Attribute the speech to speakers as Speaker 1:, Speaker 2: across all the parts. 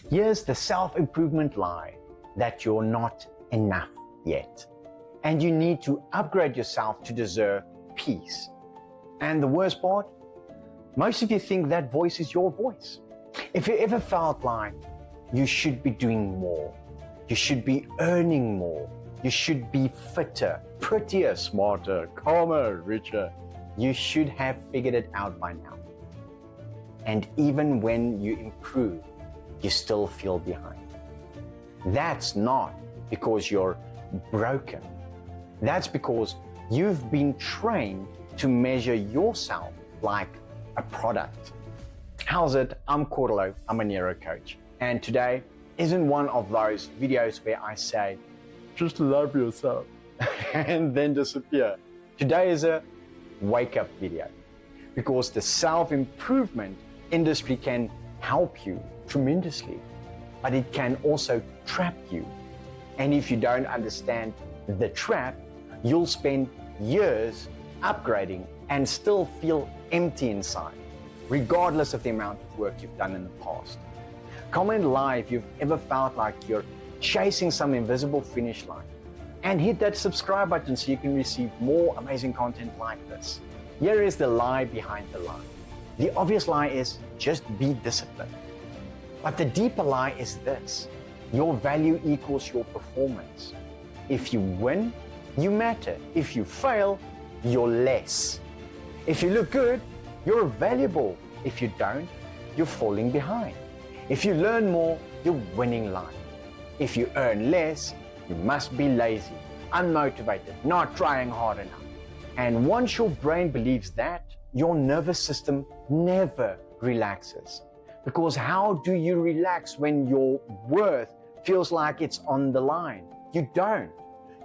Speaker 1: Here's the self-improvement lie that you're not enough yet. And you need to upgrade yourself to deserve peace. And the worst part, most of you think that voice is your voice. If you ever felt like you should be doing more, you should be earning more, you should be fitter, prettier, smarter, calmer, richer, you should have figured it out by now. And even when you improve, you still feel behind. That's not because you're broken. That's because you've been trained to measure yourself like a product. How's it? I'm Cordalo, I'm a neuro coach. And today isn't one of those videos where I say, just love yourself and then disappear. Today is a wake up video because the self-improvement industry can help you tremendously, but it can also trap you. And if you don't understand the trap, you'll spend years upgrading and still feel empty inside, regardless of the amount of work you've done in the past. Comment live if you've ever felt like you're chasing some invisible finish line, and hit that subscribe button so you can receive more amazing content like this. Here is the lie behind the lie. The obvious lie is just be disciplined. But the deeper lie is this: your value equals your performance. If you win, you matter. If you fail, you're less. If you look good, you're valuable. If you don't, you're falling behind. If you learn more, you're winning life. If you earn less, you must be lazy, unmotivated, not trying hard enough. And once your brain believes that, your nervous system never relaxes. Because how do you relax when your worth feels like it's on the line? You don't.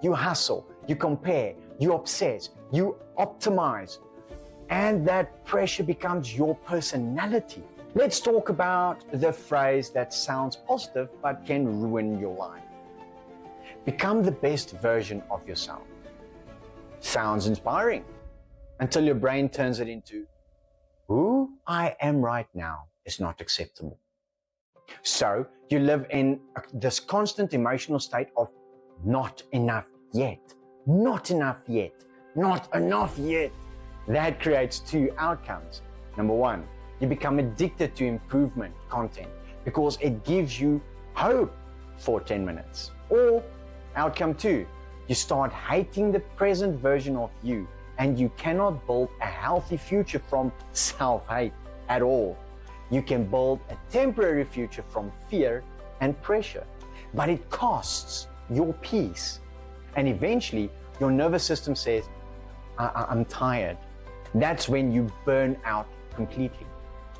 Speaker 1: You hustle, you compare, you obsess, you optimize, and that pressure becomes your personality. Let's talk about the phrase that sounds positive but can ruin your life. Become the best version of yourself. Sounds inspiring until your brain turns it into, who I am right now is not acceptable. So you live in this constant emotional state of not enough yet, not enough yet, not enough yet. That creates two outcomes. Number one, you become addicted to improvement content because it gives you hope for 10 minutes. Or outcome two, you start hating the present version of you, and you cannot build a healthy future from self-hate at all. You can build a temporary future from fear and pressure, but it costs your peace. And eventually, your nervous system says, I'm tired. That's when you burn out completely.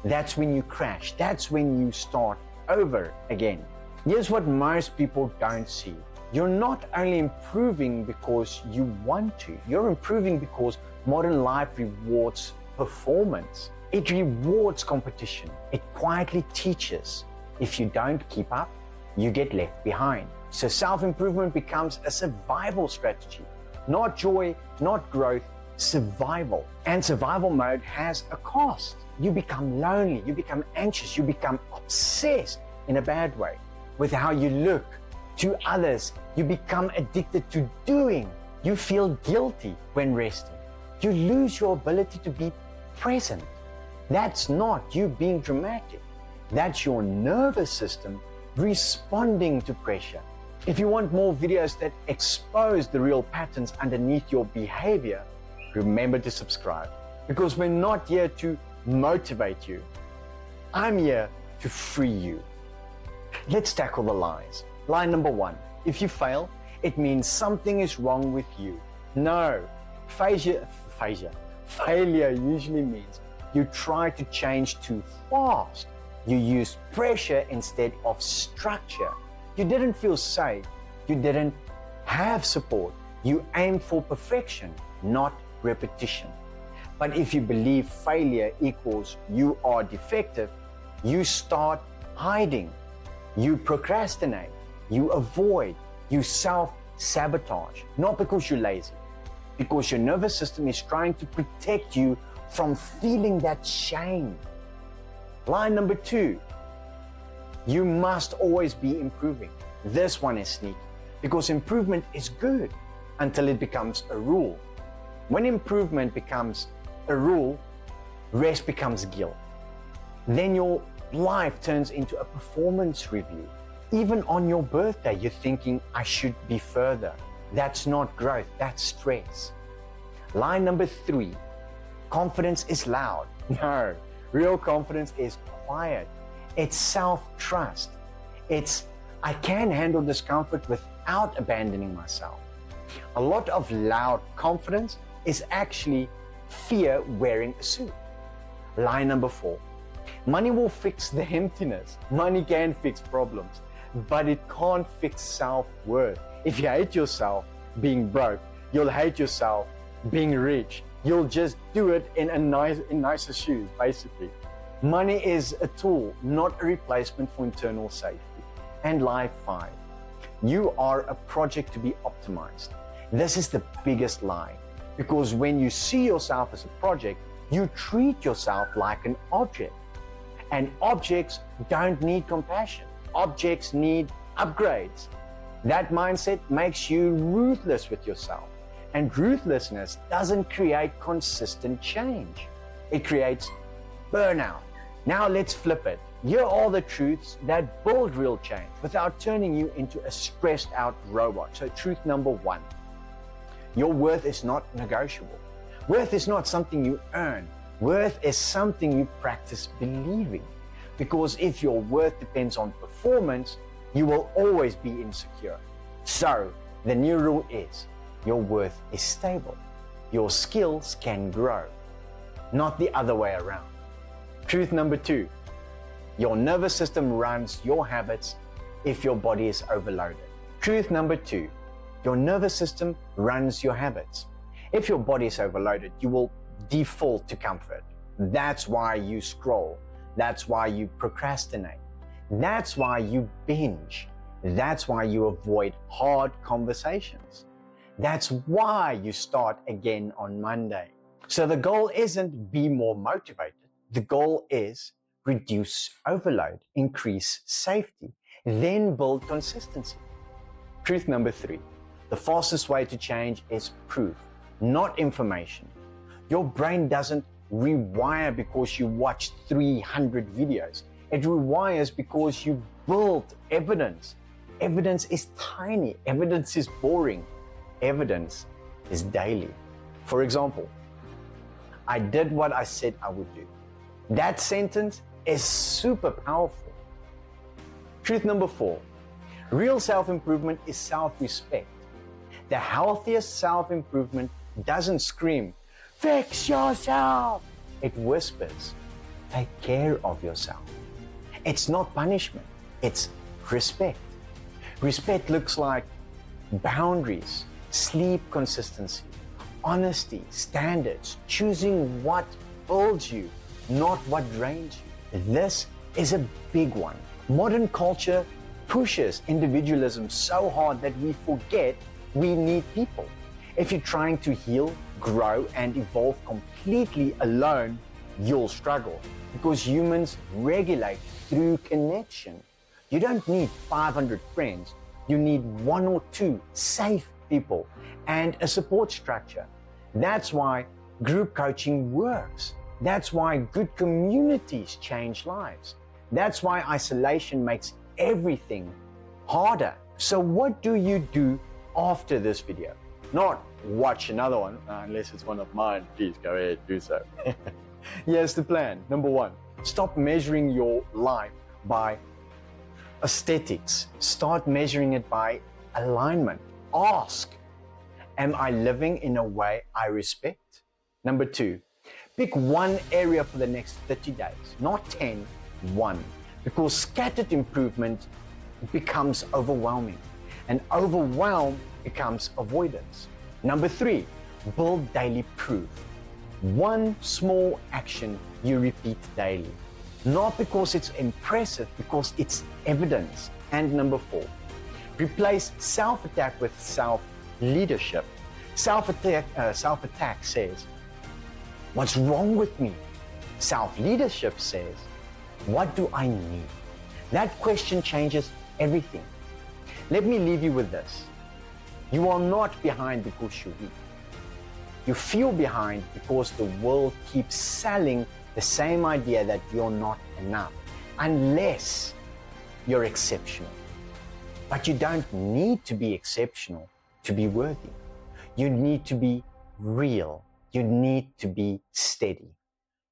Speaker 1: That's when you crash. That's when you start over again. Here's what most people don't see. You're not only improving because you want to, you're improving because modern life rewards performance. It rewards competition. It quietly teaches, if you don't keep up, you get left behind. So self-improvement becomes a survival strategy, not joy, not growth, survival. And survival mode has a cost. You become lonely, you become anxious, you become obsessed in a bad way with how you look to others. You become addicted to doing. You feel guilty when resting. You lose your ability to be present. That's not you being dramatic. That's your nervous system responding to pressure. If you want more videos that expose the real patterns underneath your behavior, remember to subscribe, because we're not here to motivate you. I'm here to free you. Let's tackle the lies. Lie number one, if you fail, it means something is wrong with you. No, failure usually means you try to change too fast. You use pressure instead of structure. You didn't feel safe. You didn't have support. You aimed for perfection, not repetition. But if you believe failure equals you are defective, you start hiding. You procrastinate. You avoid. You self-sabotage. Not because you're lazy, because your nervous system is trying to protect you from feeling that shame. Lie number two, You must always be improving. This one is sneaky because improvement is good until it becomes a rule. When improvement becomes a rule, rest becomes guilt. Then your life turns into a performance review. Even on your birthday, you're thinking, I should be further. That's not growth, that's stress. Lie number 3, confidence is loud. No, real confidence is quiet. It's self-trust. It's, I can handle discomfort without abandoning myself. A lot of loud confidence is actually fear wearing a suit. Lie number 4, money will fix the emptiness. Money can fix problems, but it can't fix self-worth. If you hate yourself being broke, you'll hate yourself being rich. You'll just do it in nicer shoes, basically. Money is a tool, not a replacement for internal safety. And lie 5, you are a project to be optimized. This is the biggest lie, because when you see yourself as a project, you treat yourself like an object. And objects don't need compassion. Objects need upgrades. That mindset makes you ruthless with yourself. And ruthlessness doesn't create consistent change. It creates burnout. Now let's flip it. Here are the truths that build real change without turning you into a stressed out robot. So truth number 1, your worth is not negotiable. Worth is not something you earn. Worth is something you practice believing. Because if your worth depends on performance, you will always be insecure. So the new rule is, your worth is stable. Your skills can grow, not the other way around. Truth number 2, your nervous system runs your habits if your body is overloaded. Truth number 2, your nervous system runs your habits. If your body is overloaded, you will default to comfort. That's why you scroll. That's why you procrastinate. That's why you binge. That's why you avoid hard conversations. That's why you start again on Monday. So the goal isn't be more motivated. The goal is reduce overload, increase safety, then build consistency. Truth number 3, the fastest way to change is proof, not information. Your brain doesn't rewire because you watch 300 videos. It rewires because you build evidence. Evidence is tiny. Evidence is boring. Evidence is daily. For example, I did what I said I would do. That sentence is super powerful. Truth number 4, real self-improvement is self-respect. The healthiest self-improvement doesn't scream, fix yourself. It whispers, take care of yourself. It's not punishment, it's respect. Respect looks like boundaries, sleep consistency, honesty, standards, choosing what builds you, not what drains you. This is a big one. Modern culture pushes individualism so hard that we forget we need people. If you're trying to heal, grow, and evolve completely alone, you'll struggle because humans regulate through connection. You don't need 500 friends. You need 1 or 2 safe people and a support structure. That's why group coaching works. That's why good communities change lives. That's why isolation makes everything harder. So what do you do after this video? Not watch another one, unless it's one of mine. Please go ahead, do so. Here's the plan. Number 1, stop measuring your life by aesthetics. Start measuring it by alignment. Ask, am I living in a way I respect? Number 2, pick one area for the next 30 days, not 10, 1. Because scattered improvement becomes overwhelming, and overwhelm becomes avoidance. Number 3, build daily proof. One small action you repeat daily. Not because it's impressive, because it's evidence. And number 4, replace self-attack with self-leadership. Self-attack says, what's wrong with me? Self-leadership says, what do I need? That question changes everything. Let me leave you with this. You are not behind because you're weak. You feel behind because the world keeps selling the same idea that you're not enough, unless you're exceptional. But you don't need to be exceptional to be worthy. You need to be real. You need to be steady.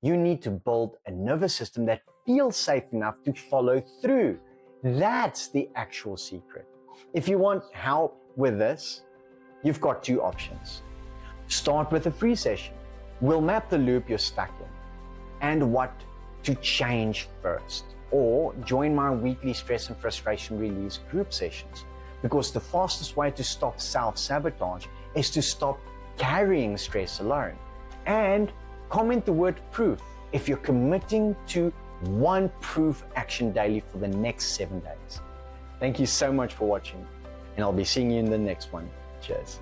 Speaker 1: You need to build a nervous system that feels safe enough to follow through. That's the actual secret. If you want help with this, you've got two options. Start with a free session. We'll map the loop you're stuck in and what to change first. Or join my weekly stress and frustration release group sessions, because the fastest way to stop self-sabotage is to stop carrying stress alone. And comment the word proof if you're committing to one proof action daily for the next 7 days. Thank you so much for watching, and I'll be seeing you in the next one. Cheers.